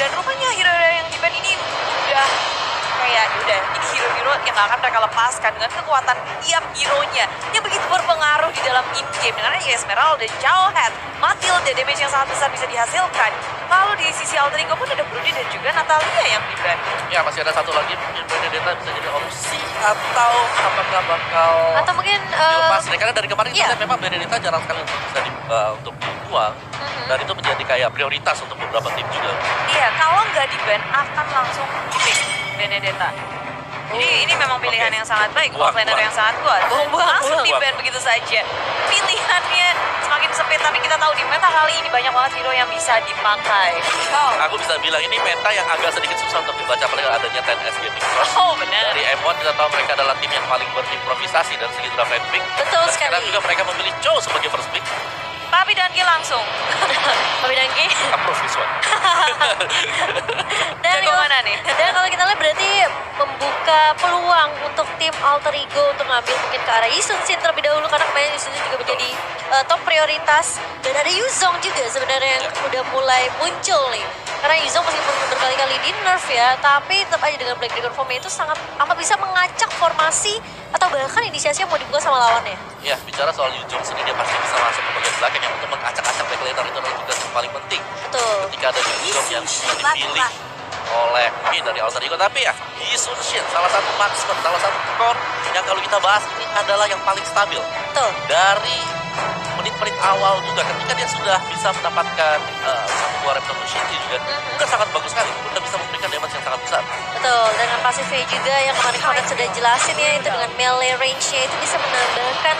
Dan rupanya hero-hero yang di ban ini udah kayak udah ini hero-hero yang akan mereka lepaskan dengan kekuatan tiap hero-nya yang begitu berpengaruh di dalam in-game. Dengan adanya Esmeralda, Jawhead, Matilda, damage yang sangat besar bisa dihasilkan. Lalu di sisi Alter Ego pun ada Brody dan juga Natalia yang di ban. Ya masih ada satu lagi mungkin Benedetta bisa jadi opsi atau apakah bakal Atau mungkin dilepas nih, karena dari kemarin iya. kita lihat memang Benedetta jarang sekali untuk bisa untuk dibuang dan itu menjadi kayak prioritas untuk beberapa tim juga. Iya, kalau nggak di ban akan langsung di pick Benedetta. Jadi ini memang pilihan yang sangat baik, offlaner yang sangat kuat. Langsung di ban begitu saja. Pilihannya semakin sempit, tapi kita tahu di meta kali ini banyak banget hero yang bisa dipakai. Aku bisa bilang ini meta yang agak sedikit susah untuk dibaca, apalagi adanya 10S Gaming Cross. Oh benar. Dari M1 kita tahu mereka adalah tim yang paling berimprovisasi dari segi draft and pick. Betul Dan sekali. sekarang juga mereka memilih Joe sebagai first pick. Papi Danki langsung. Papi Danki. Approve this one. Jago mana nih? Dan kalau kita lihat berarti membuka peluang untuk tim Alter Ego untuk ngambil mungkin ke arah Yisun Shin terlebih dahulu karena kemarin Yisun Shin juga menjadi top prioritas dan ada Yuzong juga sebenarnya yang udah mulai muncul nih. Karena Yuzong meskipun berkali-kali di nerf ya, tapi tetap aja dengan Black Dragon Form-nya itu sangat amat bisa mengacak formasi atau bahkan inisiasi yang mau dibuka sama lawannya. Ya, bicara soal Yuzong sini dia pasti bisa masuk ke bagian belakang yang untuk mengacak-acak backlaner itu adalah tugas yang paling penting. Betul. Ketika ada Yuzong yang bisa dipilih oleh mungkin dari Alter Ego, tapi ya Yisun Shin salah satu marksman, salah satu core yang kalau kita bahas ini adalah yang paling stabil. Betul. Dari menit-menit awal juga ketika dia sudah bisa mendapatkan satu dua revolution juga udah sangat bagus sekali, udah bisa memberikan damage yang sangat besar. Betul, dengan pasifnya juga yang kemarin Konek sudah jelasin ya, itu dengan melee range-nya itu bisa menambahkan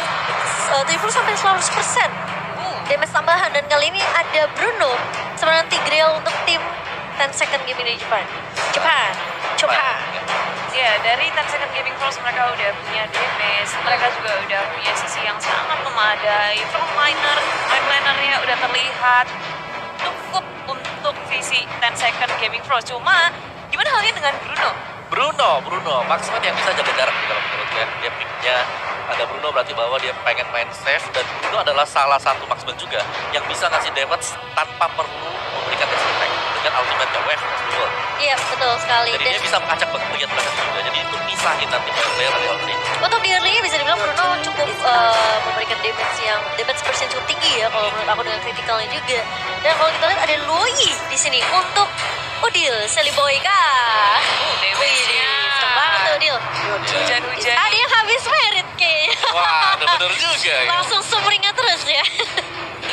70-100% damage tambahan. Dan kali ini ada Bruno sebenarnya Tigreal untuk tim 10 Second Gaming dari Jepang. Ya, dari 10 Second Gaming Pros mereka udah punya damage, mereka juga udah punya sisi yang sangat memadai. Frontliner, lineline-nya udah terlihat cukup untuk sisi 10 Second Gaming Pros. Cuma, gimana halnya dengan Bruno, marksman yang bisa jaga jarak di dalam menurut gue. Dia picknya ada Bruno berarti bahwa dia pengen main safe, dan Bruno adalah salah satu marksman juga yang bisa ngasih damage tanpa perlu memberikan attack dengan ultimate wave as the world. Iya, betul sekali. Jadi Dan dia bisa mengacak bagian belakang juga. Jadi itu misahin nanti player dari Alter Ego. untuk di early-nya bisa dibilang Bruno cukup memberikan damage persen cukup tinggi ya kalau menurut aku dengan kritikalnya juga. Dan kalau kita lihat ada Luoyi di sini untuk Udil Seliboyka. damage-nya. Seneng banget tuh Udil. Hujan-hujan. Ada yang habis merit kayaknya. Wah, bener juga ya. Langsung sumringah terus ya.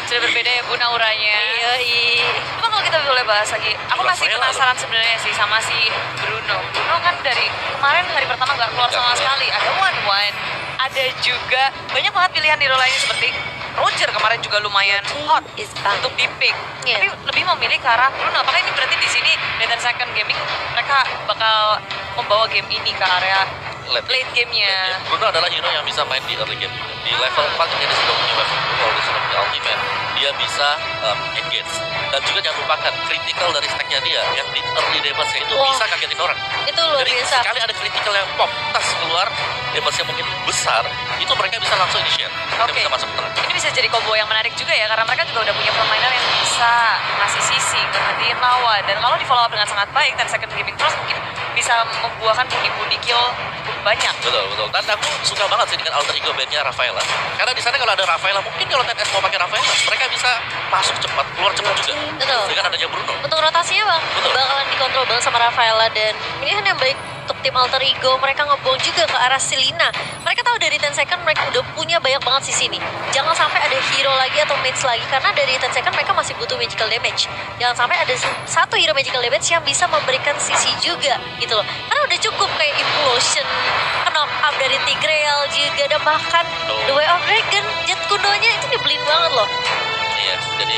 Sudah berbeda ya Bu auranya. Yoi. Cuma kalau kita boleh bahas lagi, aku masih Rafaela penasaran sebenarnya sih sama si Bruno. Bruno kan dari kemarin hari pertama nggak keluar sama sekali. Ada one-one, ada juga banyak banget pilihan hero lainnya seperti Roger kemarin juga lumayan hot untuk di pick. Iya. Tapi lebih memilih ke arah Bruno. Apakah ini berarti di sini Dead Second Gaming mereka bakal membawa game ini ke area late game-nya? Bruno adalah hero yang bisa main di early game. Di level 4 dia sudah punya weapon Bruno, dia sudah punya ultimate. Dia bisa engage. Dan juga jangan lupakan critical dari stack-nya dia yang di early damage itu Wah. bisa kagetin orang. Itu luar Jadi biasa. sekali ada critical yang pop, tas keluar, damage-nya mungkin besar, itu mereka bisa langsung initiate. Mereka Oke. bisa masuk tengah. Ini bisa jadi combo yang menarik juga ya, karena mereka juga udah punya frontliner yang bisa ngasih sisi, ngehentiin lawan. Dan kalau di follow up dengan sangat baik, 10 Second Gaming Cross mungkin bisa membuahkan pundi-pundi kill cukup banyak. Betul. Dan aku suka banget sih dengan Alter Ego band-nya Rafaela. Karena di sana kalau ada Rafaela, mungkin kalau 10S mau pakai Rafaela, mereka bisa masuk cepat, keluar cepat juga. Betul. Dengan adanya Bruno. Untuk rotasinya bang, Betul. bakalan dikontrol banget sama Rafaela. Dan pilihan yang baik untuk tim Alter Ego, mereka ngebuang juga ke arah Selina. Mereka tahu dari 10 second mereka udah punya banyak banget sisi nih. Jangan sampai ada hero lagi atau mage lagi, karena dari 10 second mereka masih butuh magical damage. Jangan sampai ada satu hero magical damage yang bisa memberikan sisi juga gitu loh. Karena udah cukup kayak Implosion, knock up dari Tigreal juga, dan bahkan The Way of Dragon, Jet Kundonya itu dibeliin banget loh. Iya, jadi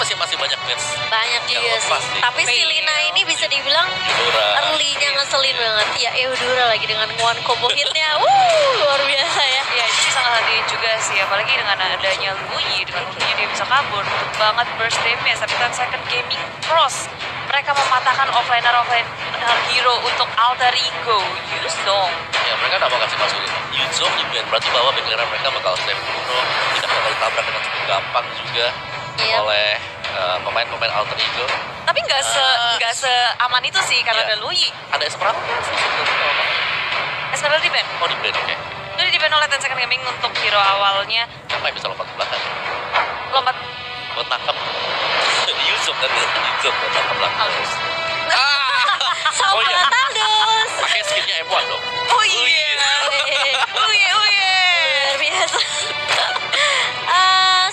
masih banyak match. Banyak Yang juga lepas sih. sih. Tapi si Lina ini bisa dibilang Eudora. early-nya ngeselin banget. Ya Eudora lagi dengan one combo hitnya. Luar biasa ya. Ya, itu bisa ngehadirin juga sih, apalagi dengan adanya Luyi, dengan Luyi dia bisa kabur, untuk banget burst damage, tapi 10 Second Gaming Cross. Mereka mematahkan offliner hero untuk Alter Ego, Yuzong. Ya, mereka nggak mau kasih masuk Yuzong di band, berarti bahwa backliner mereka bakal save Bruno, tidak bakal ditabrak dengan cukup gampang juga Iya. oleh pemain-pemain alter ego. Tapi nggak seaman itu sih karena Iya. ada Lui. Ada Esperanto Esmeralda di ban. oh di blade, oke. Udah di ban oleh Ten Second Gaming untuk hero awalnya. Siapa yang bisa lompat ke belakang? Lompat Buat nangkep. Yusuf kan, Yusuf buat nangkep belakang. Aldous. Oh iya, Sobat Aldous. pakai skinnya M1 dong. Oh iya. Oh iya. Luar biasa.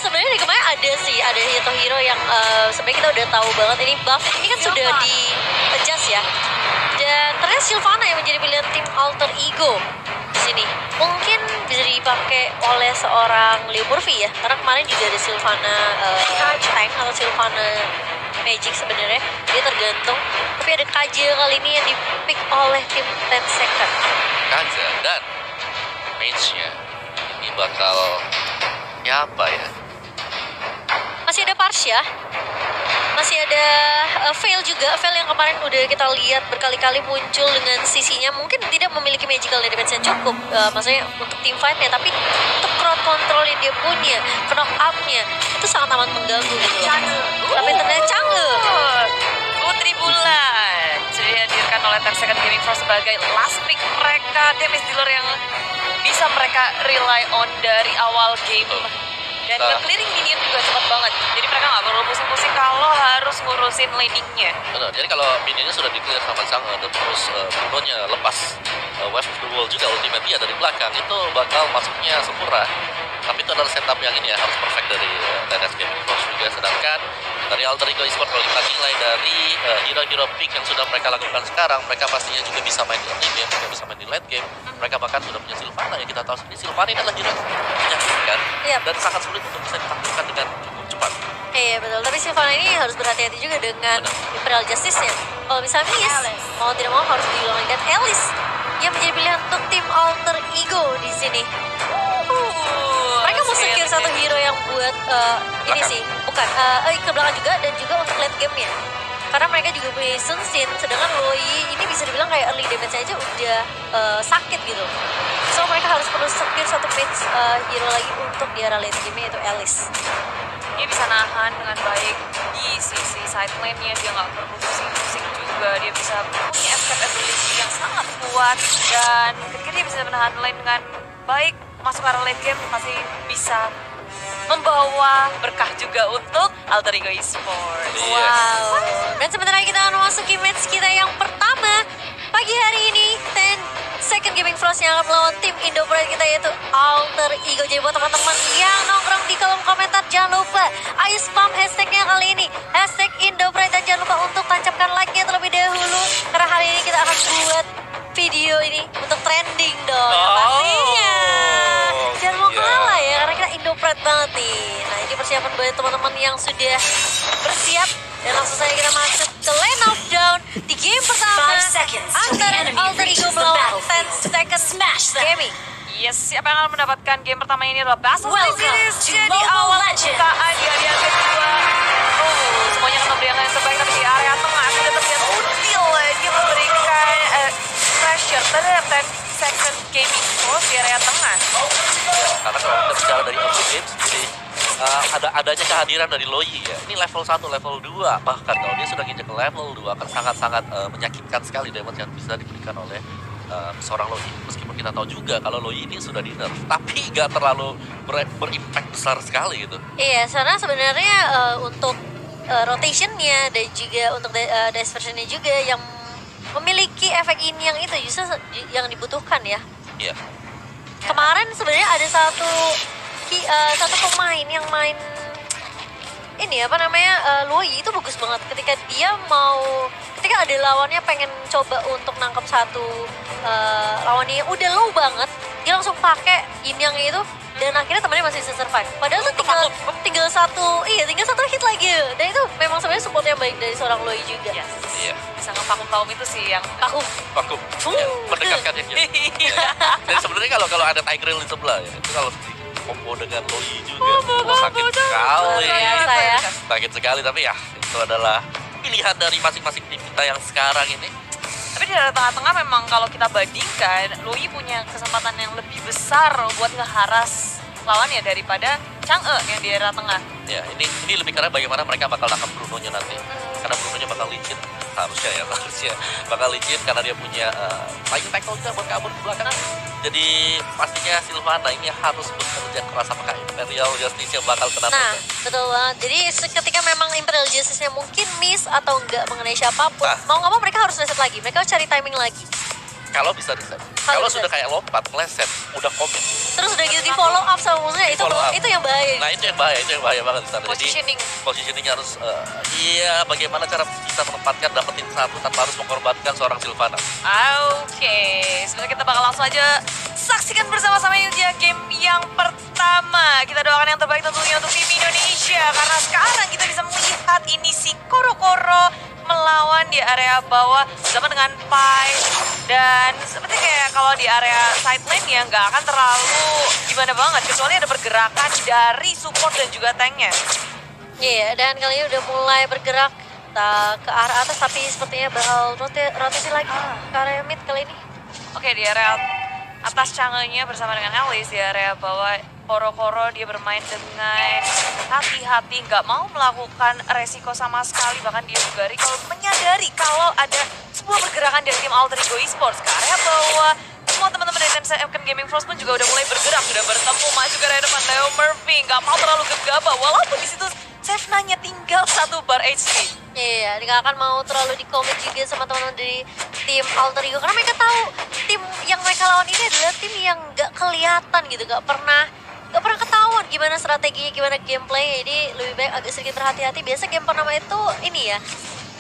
Sebenarnya di kemarin ada hero yang sebenarnya kita udah tahu banget ini buff ini kan sudah di adjust ya. Dan ternyata Sylvana yang menjadi pilihan tim alter ego di sini. Mungkin bisa dipakai oleh seorang Leo Murphy ya. Karena kemarin juga ada Sylvana Tank atau Sylvana Magic sebenarnya. Dia tergantung. Tapi ada Kaja kali ini yang dipick oleh tim Ten Second. Kaza dan mage-nya ini bakal siapa ya? Masih ada Parsha, masih ada Veil juga. Veil yang kemarin udah kita lihat berkali-kali muncul dengan sisinya mungkin tidak memiliki magical damage yang cukup, maksudnya untuk team fight-nya, tapi untuk crowd control yang dia punya, knock up-nya itu sangat amat mengganggu gitu loh. Tapi ternyata Chang'e. Putri Bulan sudah dihadirkan oleh Ten Second Gaming Force sebagai last pick mereka, damage dealer yang bisa mereka rely on dari awal game. Dan nge-clearing minion juga cepat banget. Jadi mereka nggak perlu pusing-pusing kalau harus ngurusin laning-nya. Benar, jadi kalau minionnya sudah di-clear sama Chang'e dan terus Bruno-nya lepas Wave of the Wall juga ultimate dia dari belakang, itu bakal masuknya sempurna. Tapi itu adalah setup yang ini ya, harus perfect dari TNS Gaming Force juga. Sedangkan dari Alter Ego Esports kalau kita nilai dari hero-hero pick yang sudah mereka lakukan sekarang, mereka pastinya juga bisa main di early game, juga bisa main di late game. Mereka bahkan sudah punya Sylvana yang kita tahu sendiri. Sylvana ini adalah hero yang menyakitkan Iya. dan sangat sulit untuk bisa ditaklukkan dengan cukup cepat. Iya betul, tapi Sylvana ini harus berhati-hati juga dengan Imperial Justice-nya. Kalau misalnya miss, mau tidak mau harus diulangi. Dan Alice yang menjadi pilihan untuk tim alter ego di sini. Mereka mau secure satu hero yang buat ini sih, bukan ke belakang juga dan juga untuk late game-nya. Karena mereka juga punya Sun Sin, sedangkan Loi ini bisa dibilang kayak early damage aja udah sakit gitu. So mereka harus perlu secure satu match hero lagi untuk di arah late game-nya yaitu Alice. Dia bisa nahan dengan baik di sisi side lane-nya, dia nggak perlu pusing-pusing juga. Dia bisa punya escape ability yang sangat kuat, dan ketika dia bisa menahan lane dengan baik, masuk ke arah late game masih bisa membawa berkah juga untuk Alter Ego Esports. Yes. Wow. Dan sebentar lagi kita akan memasuki match kita yang pertama pagi hari ini. Ten Second Gaming Force yang akan melawan tim Indo Pride kita yaitu Alter Ego. Jadi buat teman-teman yang nongkrong di kolom komentar, jangan lupa ayo spam hashtagnya kali ini, hashtag Indo Pride, dan jangan lupa untuk tancapkan like-nya terlebih dahulu karena hari ini kita akan buat video ini untuk trending dong. Pastinya jangan mau kalah ya karena kita Indo Pride banget nih. Nah ini persiapan buat teman-teman yang sudah bersiap. Dan langsung saja kita masuk ke lane of down di game pertama antara Alter Ego melawan Ten Second Gaming. Yes, siapa yang akan mendapatkan game pertama ini adalah Battle Welcome Series. to Jadi Mobile awal Legends. pembukaan di area kedua. Semuanya akan memberikan yang terbaik, tapi di area tengah sudah terlihat Util. Dia memberikan pressure terhadap Ten Second Gaming Force di area tengah. Karena kalau kita bicara dari early game sendiri, adanya kehadiran dari Loi ya. Ini level 1, level 2. Bahkan kalau dia sudah nginjek ke level 2 akan sangat-sangat menyakitkan sekali damage yang bisa diberikan oleh seorang Loi. Meskipun kita tahu juga kalau Loi ini sudah di nerf, tapi nggak terlalu berimpact besar sekali gitu. Iya, karena sebenarnya untuk rotationnya dan juga untuk dash versionnya juga yang memiliki efek ini yang itu justru yang dibutuhkan ya. Iya. Kemarin sebenarnya ada satu pemain yang main ini apa namanya Loi itu bagus banget ketika ada lawannya pengen coba untuk nangkep satu lawannya yang udah low banget, dia langsung pakai yin yang itu dan akhirnya temannya masih bisa survive. Padahal tuh tinggal satu hit lagi. Dan itu memang sebenarnya support yang baik dari seorang Loi juga. Yes. Iya. Bisa ngevakum kaum itu sih yang Vakum. Vakum. Ya, mendekatkan ya. Dan sebenarnya kalau ada Tigreal di sebelah ya, itu kalau combo dengan Loi juga, sakit sekali. Biasa ya. Sakit sekali, tapi ya itu adalah pilihan dari masing-masing tim kita yang sekarang ini. Tapi di tengah-tengah memang kalau kita bandingkan, Loi punya kesempatan yang lebih besar buat ngeharas lawannya daripada Chang'e yang di area tengah. Ya, ini lebih karena bagaimana mereka bakal nangkap Bruno-nya nanti. Karena Bruno-nya bakal licin, harusnya bakal licin karena dia punya flying tackle juga buat kabur ke belakang. Jadi pastinya Sylvana ini harus bekerja keras, apakah Imperial Justice yang bakal kena Nah, tutup. betul banget. Jadi ketika memang Imperial Justice-nya mungkin miss atau enggak mengenai siapapun, Nah. mau nggak mau mereka harus reset lagi. Mereka harus cari timing lagi. Kalau bisa reset. Kalau Kalau bisa. sudah kayak lompat, meleset, udah komit. Terus udah gitu di follow up sama musuhnya, itu Follow up. itu yang bahaya. Nah, itu yang bahaya banget di sana. Jadi Positioning. positioning harus bagaimana cara bisa menempatkan dapetin satu tanpa harus mengorbankan seorang Sylvana. Oke, sebenarnya kita bakal langsung aja saksikan bersama-sama ya game yang pertama. Kita doakan yang terbaik tentunya untuk tim Indonesia. Karena sekarang kita bisa melihat ini si Koro-Koro melawan di area bawah bersama dengan Pai. Dan seperti kayak kalau di area side lane ya nggak akan terlalu gimana banget. Kecuali ada pergerakan dari support dan juga tanknya. Iya, dan kali ini udah mulai bergerak ke arah atas, tapi sepertinya bakal rotasi lagi ke area mid kali ini. Oke, di area atas Chang'e-nya bersama dengan Alice. Di area bawah Koro-Koro dia bermain dengan hati-hati, nggak mau melakukan resiko sama sekali. Bahkan dia juga kalau menyadari kalau ada sebuah pergerakan dari tim Alter Ego Esports ke area bawah. Semua teman-teman dari Ten Second Gaming Frost pun juga udah mulai bergerak, sudah bertemu maju ke area depan. Leo Murphy nggak mau terlalu gegabah, walaupun di situ Sevna-nya tinggal 1 bar HP. Iya, nggak akan mau terlalu dikomit juga sama teman-teman dari tim Alter Ego, karena mereka tahu tim yang mereka lawan ini adalah tim yang nggak kelihatan gitu, nggak pernah ketahuan gimana strateginya, gimana gameplay. Jadi lebih baik agak sedikit berhati-hati. Biasa game pertama itu ini ya,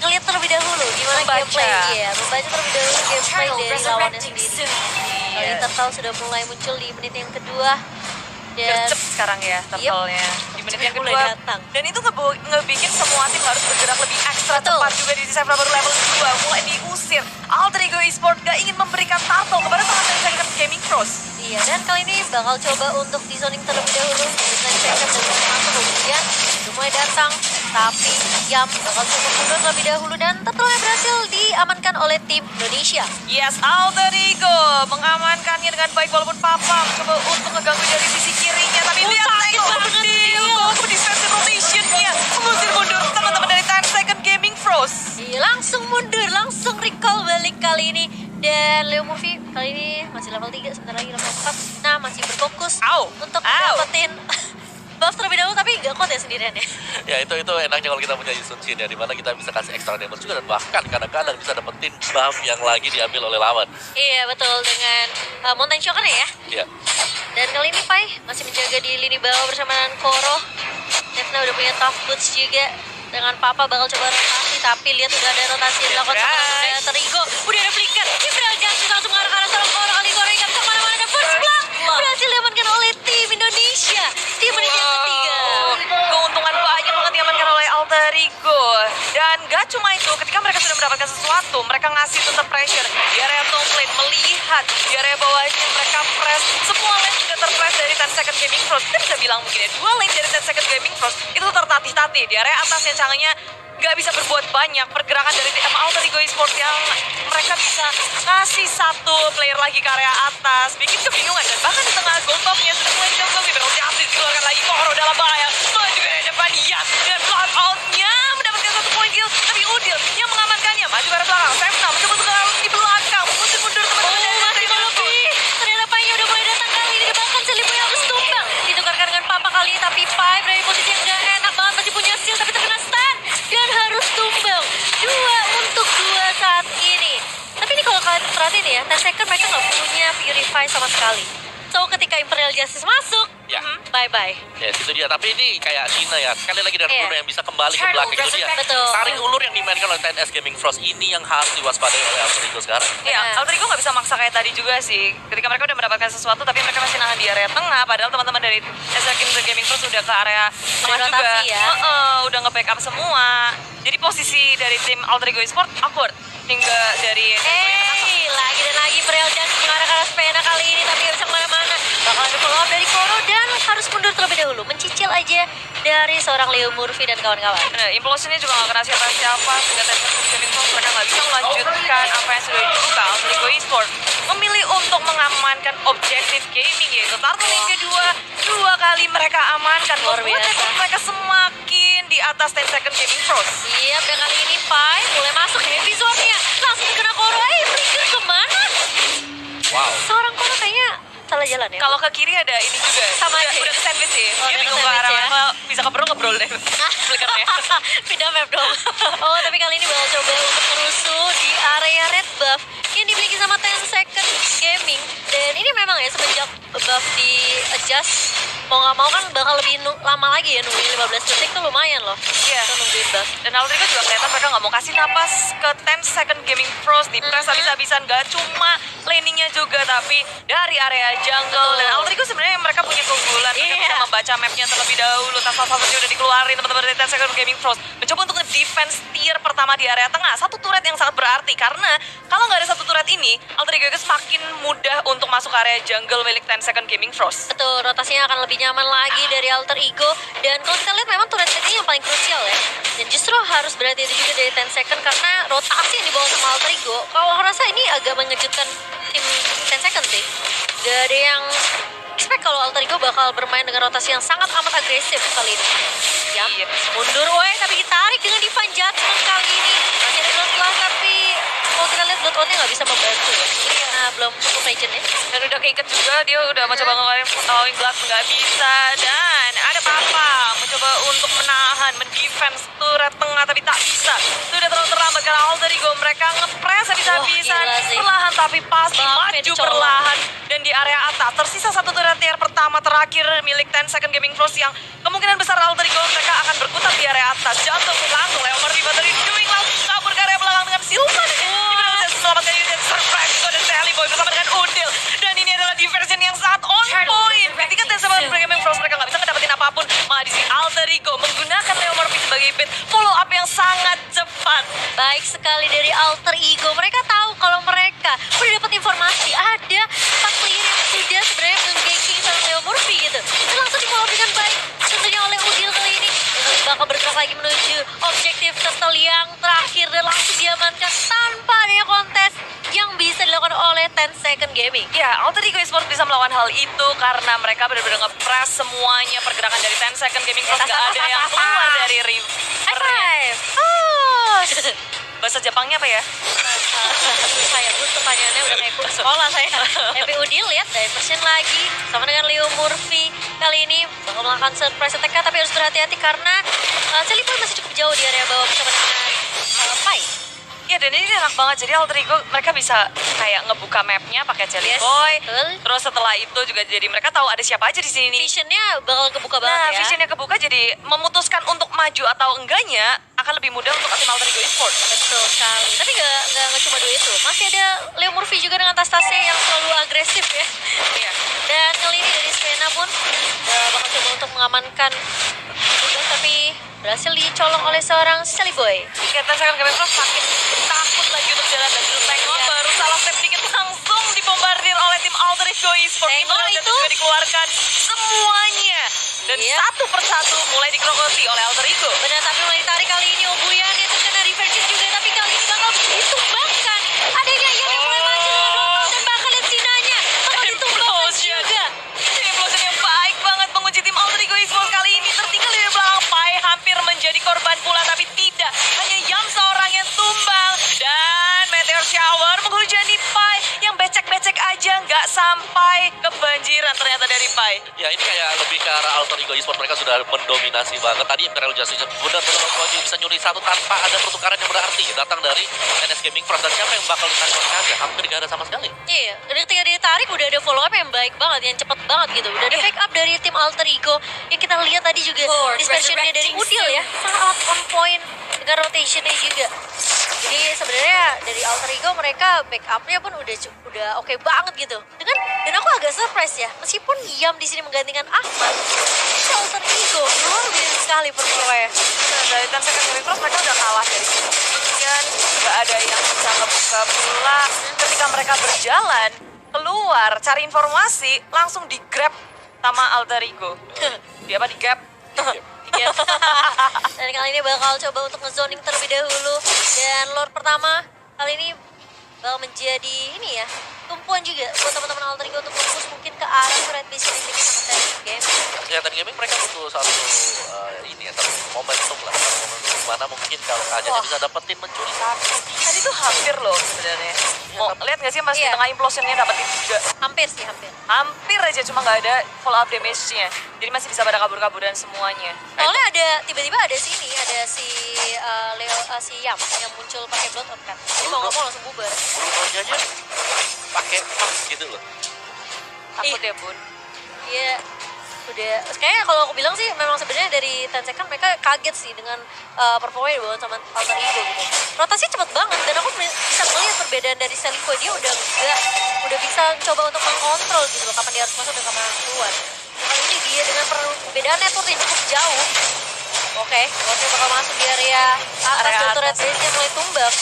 ngelihat terlebih dahulu gimana Membaca. gameplay, iya, membaca terlebih dahulu gameplay dari lawannya sendiri. Kali Iya. Turtle sudah mulai muncul di menit yang kedua. Dan Gercep sekarang ya turtle-nya di menit yang Mulai kedua. datang. Dan itu ngebikin semua tim harus bergerak lebih ekstra Betul. cepat juga di Sevna baru level 2. Mulai diusir. Alter Ego Esports gak ingin memberikan turtle kepada teman-teman Second Gaming Frost. iya, dan kali ini bakal coba untuk di zoning terlebih dahulu dengan second dan masuk, kemudian udah mulai datang, tapi Yam bakal coba mundur terlebih dahulu dan turtle-nya berhasil diamankan oleh tim Indonesia. Yes, Alter Ego mengamankannya dengan baik walaupun Papa mencoba untuk ngeganggu dari sisi kirinya. Tapi lihat sakit Tango banget, berdeal Deal. ke defensive rotation-nya. Mengusir mundur teman-teman dari Ten Second Gaming Frost. Iya, langsung mundur, langsung recall balik kali ini. Dan Leo Murphy kali ini masih level 3, sebentar lagi level 4. Nah, masih berfokus Au, untuk au. dapetin buff terlebih dahulu, tapi nggak kuat ya sendirian ya. Ya itu enaknya kalau kita punya Yusun Shin ya, dimana kita bisa kasih extra damage juga dan bahkan kadang-kadang bisa dapetin buff yang lagi diambil oleh lawan. Iya, betul, dengan Mountain Shocker ya. Ya, Dan kali ini Pai masih menjaga di lini bawah bersama dengan Koro. Devna udah punya tough boots juga. Dengan Papa bakal coba rotasi, tapi lihat udah ada rotasi yang dilakukan sama Right. Alter Ego. Udah ada flicker, Imperial Justice langsung mengarah ke arah seorang Koro. Kali Koro yang gak bisa kemana-mana, dan first blood berhasil diamankan oleh tim Indonesia di menit yang ketiga. Keuntungan banyak banget diamankan oleh Alter Ego. Dan gak cuma itu, ketika mereka sudah mendapatkan sesuatu, mereka ngasih tetap pressure. Di area top lane, melihat di area bawahnya mereka press. Semua lane sudah terpress dari Ten Second Gaming Frost. Kita bisa bilang mungkin ya, 2 lane dari Ten Second Gaming Frost itu tertatih-tatih. Di area atasnya Chang'e-nya gak bisa berbuat banyak. Pergerakan dari tim Alter Ego Esports yang mereka bisa ngasih satu player lagi ke area atas, bikin kebingungan. Dan bahkan di tengah gold top-nya sudah mulai dicoba, Imperial Justice dikeluarkan lagi. Koro dalam bahaya, maju ke depan Yas dengan block out-nya mendapatkan 1 poin kill. Tapi Udil yang mengamankannya, maju ke arah belakang. Sevna mencoba untuk di belakang, mengusir mundur teman-teman dari Mati Alter Ego Molopi. Esports. Ternyata Pai udah mulai datang kali ini, bahkan Selipunya harus tumbang. Ditukarkan dengan Papa kali ini, tapi Pai berada di posisi yang gak enak banget, masih punya shield tapi terkena stun dan harus tumbang. 2 untuk 2 saat ini. Tapi ini kalau kalian perhatiin ya, Ten Second mereka nggak punya Purify sama sekali. So ketika Imperial Justice masuk, Ya. bye-bye. ya itu dia. Tapi ini kayak Cina ya, sekali lagi dari Iya. Bruno yang bisa kembali ke belakang itu dia. Betul. Tarik ulur yang dimainkan oleh TNS Gaming Frost ini yang harus diwaspadai oleh Alter Ego sekarang. Iya, Benar. Alter Ego nggak bisa maksa kayak tadi juga sih. Ketika mereka udah mendapatkan sesuatu, tapi mereka masih nahan di area tengah. Padahal teman-teman dari Second Gaming Frost udah ke area tengah juga. rotasi ya. Udah nge-backup semua. Jadi posisi dari tim Alter Ego Esports awkward. Hingga dari Lagi dan lagi Imperial Justice mengarah ke arah Spena kali ini, tapi nggak bisa kemana-mana. Bakal bakal ada follow up dari Koro dan harus mundur terlebih dahulu, mencicil aja dari seorang Leo Murphy dan kawan-kawan. Nah, implosionnya juga gak kena siapa-siapa sehingga Tencent Gaming Pro mereka gak bisa melanjutkan apa yang sudah dibuka. Alter Ego Esports memilih untuk mengamankan objektif gaming yaitu turtle yang kedua. 2 kali mereka amankan, Luar membuat biasa. rekor mereka semakin di atas Tencent Gaming Pro. Siap, dan kali ini Pai mulai masuk heavy zone-nya. Langsung kena Koro, flicker kemana? Wow. Seorang Koro kayaknya salah jalan ya. Kalau ke kiri ada ini juga. Sama udah, aja. udah ke sandwich sih. Oh, Dia udah bingung ke ke arah sandwich ya. mana, bisa kebrol deh. Flickernya. Pindah map dong. Oh, tapi kali ini bakal coba untuk merusuh di area red buff yang dimiliki sama 10 Second Gaming. Dan ini memang ya semenjak buff di adjust, mau nggak mau kan bakal lebih lama lagi ya, nungguin 15 detik tuh lumayan loh. Iya. Kita nungguin buff. Dan Alter Ego juga kelihatan mereka nggak mau kasih napas ke 10 Second Gaming Pros di press habis-habisan. Gak cuma laningnya juga, tapi dari area jungle. Betul. Dan Alter Ego sebenarnya mereka punya keunggulan. Mereka Iya. bisa membaca mapnya terlebih dahulu. Task-tasknya udah dikeluarin teman-teman dari 10 Second Gaming Pros. Mencoba untuk nge-defense tier pertama di area tengah. Satu turret yang sangat berarti. Karena kalau nggak ada satu turret ini, Alter Ego semakin mudah untuk masuk ke area jungle milik 10 Second Gaming Pros. Betul, rotasinya akan lebih nyaman lagi dari Alter Ego. Dan kalau kita lihat memang turret ini yang paling krusial ya. Dan justru harus berhati-hati juga dari 10 Second karena rotasi yang dibawa sama Alter Ego. Kalau aku rasa ini agak mengejutkan tim 10 Second sih. Gak ada yang expect kalau Alter Ego bakal bermain dengan rotasi yang sangat amat agresif kali ini. Siap, Iya. mundur woy, tapi ditarik dengan Divine Judgment kali ini. Masih ada Bloodlust tapi kalau kita lihat Bloodlust-nya nggak bisa membantu ya. Karena belum cukup regen ya. Dan udah keikat juga, dia udah mencoba ngeluarin Towing Glass, nggak bisa. Dan ada Papa mencoba untuk menahan, mendefense turret tengah, tapi tak bisa. Sudah terlalu terlambat karena Alter Ego mereka ngepres habis-habisan. Wah, gila sih. Perlahan tapi pasti Bapet maju colong. perlahan. Dan di area atas tersisa satu turret tier pertama terakhir milik 10 Second Gaming Pros yang kemungkinan besar Alter Ego mereka akan berkutat di area atas. Jantung langsung Leo Murphy dari doing langsung kabur ke area belakang dengan Silvan. Di mana bisa selamatkan diri dan survive Ego dan Sally Boy bersama dengan Odil. Dan ini adalah diversion yang sangat on point. Ketika 10 Second Gaming Pros mereka nggak bisa ngedapetin apapun, malah di sini Alter Ego menggunakan Leo Murphy sebagai bait follow up yang sangat cepat. Baik sekali dari Alter Ego. Mereka tahu kalau mereka udah dapat informasi ada 4 player yang sudah sebenarnya meng-ganking sama Leo Murphy gitu. Dan langsung di-follow dengan baik. Tentunya oleh Udil kali ini. Dan bakal bergerak lagi menuju objektif turtle yang terakhir dan langsung diamankan tanpa adanya kontes yang bisa dilakukan oleh 10 Second Gaming. Ya, Alter Ego Esports bisa melawan hal itu karena mereka benar-benar nge-press semuanya pergerakan dari 10 Second Gaming Pros. Gak ada yang keluar dari High rivernya. five! Oh! Bahasa Jepangnya apa ya? Saya pun pertanyaannya udah kayak guru sekolah saya. Tapi Udil lihat diversion lagi sama dengan Leo Murphy. Kali ini bakal melakukan surprise attack tapi harus berhati-hati karena Sally Boy masih cukup jauh di area bawah bersama dengan Pai. Ya, dan ini enak banget. Jadi Alter Ego mereka bisa kayak ngebuka mapnya pakai Jelly Yes, Boy. betul. Terus setelah itu juga jadi mereka tahu ada siapa aja di sini. Visionnya bakal kebuka banget Nah, ya. visionnya kebuka jadi memutuskan untuk maju atau enggaknya akan lebih mudah untuk tim Alter Ego Esports. Betul sekali. Tapi nggak cuma dua itu. Masih ada Leo Murphy juga dengan tas-tasnya yang selalu agresif ya. Iya. Dan kali ini dari Svena pun bakal coba untuk mengamankan tugas tapi berhasil dicolong oleh seorang Sally Boy. Kita sekarang Gaming Pros makin takut lagi untuk jalan dan Tengon Iya. baru salah step dikit langsung dibombardir oleh tim Alter Ego Esports. Tengon Gimana itu? juga dikeluarkan semuanya. Dan Iya. satu persatu mulai dikerokoti oleh Alter Ego. Benar, tapi mulai ditarik kali ini Obuyan itu kena reversion juga, tapi kali ini bakal ditumbangkan. Adanya yang mulai maju dengan Bloodlust dan bakal lihat sinanya bakal ditumbangkan Implosion. juga. Implosion yang baik banget mengunci tim Alter Ego Esports kali ini. Tertinggal di belakang Pai hampir menjadi korban pula, tapi tidak. Hanya Yam seorang yang tumbang. Dan Meteor Shower menghujani Pai yang becek-becek aja nggak sampai kebanjiran ternyata dari Pai. Ya ini kayak lebih ke arah Alter Ego Esports, mereka sudah mendominasi banget. Tadi Imperial Justice benar-benar bisa nyuri satu tanpa ada pertukaran yang berarti datang dari NS Gaming Pros. Dan siapa yang bakal ditarik oleh Kaga? Hampir gak ada sama sekali. Iya, ketika dia ditarik udah ada follow up yang baik banget, yang cepet banget gitu. Udah ada Iya. pick up dari tim Alter Ego yang kita lihat tadi juga Lord, dispersionnya dari resurrecting Udil ya, sangat on point dengan rotationnya juga. Jadi sebenarnya dari Alter Ego mereka backupnya pun udah oke banget gitu. Dan aku agak surprise ya, meskipun Yam di sini menggantikan Ahmad, tapi Alter Ego luar biasa sekali performanya. Dari 10 Second Gaming Pros mereka udah kalah dari kemudian nggak ada yang bisa ngebuka pula ketika mereka berjalan keluar cari informasi langsung di grab sama Alter Ego. Dia apa di grab? Iya. Dan kali ini bakal coba untuk ngezoning terlebih dahulu. Dan lord pertama kali ini bakal menjadi ini ya, tumpuan juga buat teman-teman Alter Ego untuk fokus mungkin ke arah red base yang dimiliki sama Tencent Game. Ya tadi gaming mereka butuh satu ini ya, satu momentum lah, satu momentum mana mungkin kalau Kajanya bisa dapetin mencuri satu. Tadi tuh hampir loh sebenarnya. Mau lihat nggak sih pas di Iya. tengah implosionnya dapetin 3. Hampir sih, hampir. Hampir aja cuma nggak ada follow up damage-nya. Jadi masih bisa pada kabur-kaburan semuanya. Soalnya ada tiba-tiba ada sini, ada si Leo, si Yam yang muncul pakai blood out kan. Jadi mau ngomong langsung bubar. Bruno-nya aja pakai max gitu loh. Takut ya bun. Iya, udah. Kayaknya kalau aku bilang sih memang sebenarnya dari Tencent kan mereka kaget sih dengan performa yang dibawa sama Alter Ego gitu. Rotasi cepet banget dan aku bisa melihat perbedaan dari Selico, dia udah bisa coba untuk mengkontrol gitu loh kapan dia harus masuk dan kapan harus keluar. Dan kali ini dia dengan perbedaan network yang cukup jauh. Oke, Lordnya bakal masuk di area atas Area dan turret atas. base-nya mulai tumbang.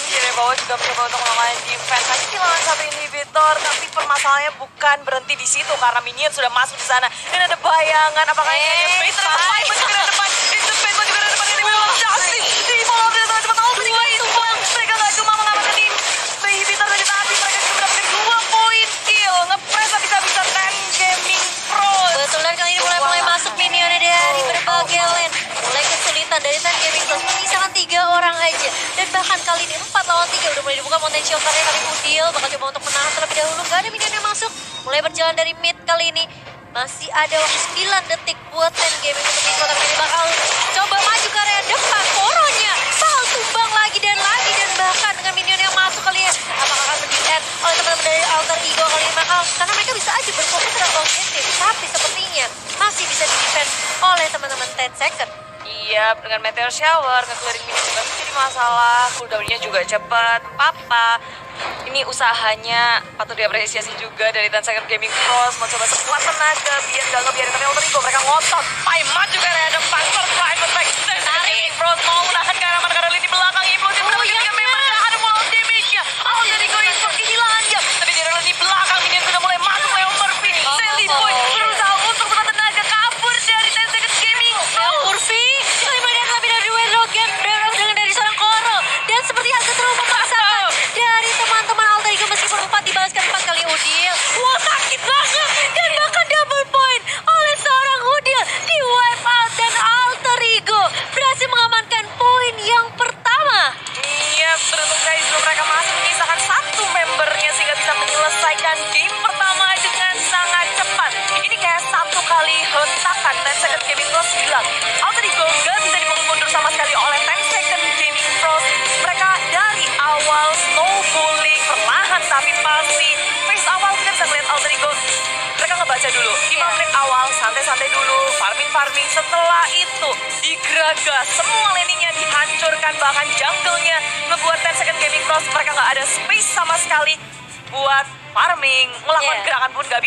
Dari bawah juga mencoba untuk melakukan defense. Tadi kehilangan satu inhibitor, tapi permasalahannya bukan berhenti di situ karena minion sudah masuk di sana. Dan ada bayangan, apakah ini ada base ternyata bye. Fight juga dari depan. Itu base lagi dari depan ini memang Justin. Di follow up dari teman-teman Alter Ego imbang. Mereka nggak cuma mengamankan inhibitor dari tadi, mereka juga mendapatkan 2 poin kill. Nge-press habis-habisan Ten Gaming Pros. Betul, dan kali ini mulai masuk minionnya dari berbagai lane. Mulai kesulitan dari Ten Gaming Plus menyisakan 3 orang aja. Dan bahkan kali ini 4 lawan 3 udah mulai dibuka potensial karya kali Udil bakal coba untuk menahan terlebih dahulu. Gak ada minion yang masuk. Mulai berjalan dari mid kali ini. Masih ada waktu 9 detik buat Ten Gaming untuk bisa tapi ini bakal coba maju ke area depan. Koronya bakal tumbang lagi dan bahkan dengan minion yang masuk kali ya. Apakah akan di-end oleh teman-teman dari Alter Ego kali ini bakal, karena mereka bisa aja berfokus ke objektif, tapi sepertinya masih bisa di-defend oleh teman-teman Tencent. Iya, dengan meteor shower, nge-clearing mini juga jadi masalah. Cooldown-nya juga cepat. Papa, ini usahanya patut diapresiasi juga dari Tencent Gaming Pros. Mau coba sekuat tenaga, biar gak ngebiarin tapi Alter Ego. Mereka ngotot. Paimat juga ada depan. Survive attack. Tencent Gaming Pros mau menahan ke arah mana lini belakang. Implosion mendapatkan tiga member. Ada follow damage-nya. Alter Ego info kehilangan dia. Tapi di lini belakang, minion sudah mulai masuk. Leo Murphy, Sally Boy berusaha untuk sekuat tenaga kabur dari Tencent Gaming Leo Pros. Murphy kali melihat lebih dari Wedlogan dengan dari seorang Koro, dan seperti harga terlalu memaksakan dari teman-teman Alter Ego meskipun 4 dibalaskan 4 kali Udil. Wah, sakit banget, dan bahkan double point oleh seorang Udil di wipe out, dan Alter Ego berhasil mengamankan poin yang pertama. Iya, beruntung guys sebelum mereka masuk menyisakan 1 membernya sehingga bisa menyelesaikan game pertama dengan sangat cepat. Ini kayak 1 kali hentakan Tencent Gaming Pros bilang Alter Ego gak bisa dimundur sama sekali oleh Tencent Gaming Pros. Mereka dari awal snowballing perlahan tapi pasti. Phase awal kita bisa melihat Alter Ego mereka ngebaca dulu 5 menit awal santai-santai dulu, farming. Setelah itu digragas, semua laningnya dihancurkan, bahkan jungle-nya ngebuat Tencent Gaming Pros mereka nggak ada space sama sekali buat farming, melakukan Yeah. gerakan pun nggak bisa.